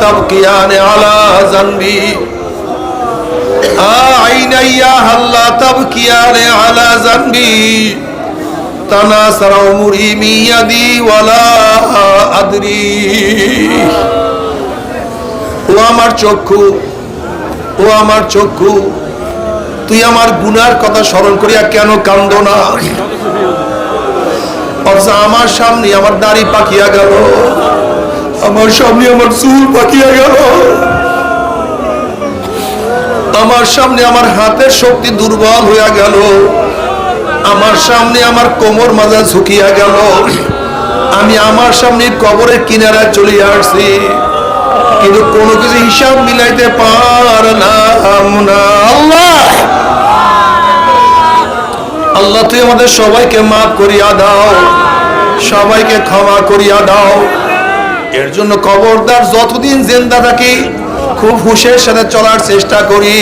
তাবকিয়ানে আলা জানবি আইনাইয়া হাল্লা তাবকিয়ানে আলা জানবি তানাসারা উমরি মিয়াদি ওয়ালা আদরি। ও আমার চক্ষু, ও আমার চক্ষু, তুই আমার গুনার কথা স্মরণ করিয়া কেন কান্দো না? অথচ আমার সামনে আমার দাড়ি পাকিয়া গেল, আমার সামনে আমার চুল পাকিয়া গেল, আমার সামনে আমার হাতের শক্তি দুর্বল হইয়া গেল, আমার সামনে আমার কোমর মাজা ঝুঁকিয়া গেল, আমি আমার সামনে কবরের কিনারায় চলে আসছি, কিন্তু কোনো কিছু হিসাব মিলাইতে পারলাম না। আল্লাহ, আল্লাহ তুই আমাদের সবাইকে মাফ করিয়া দাও, সবাইকে ক্ষমা করিয়া দাও। এর জন্য খবরদার যতদিন জিন্দা থাকি খুব হুঁশের সাথে চলার চেষ্টা করি।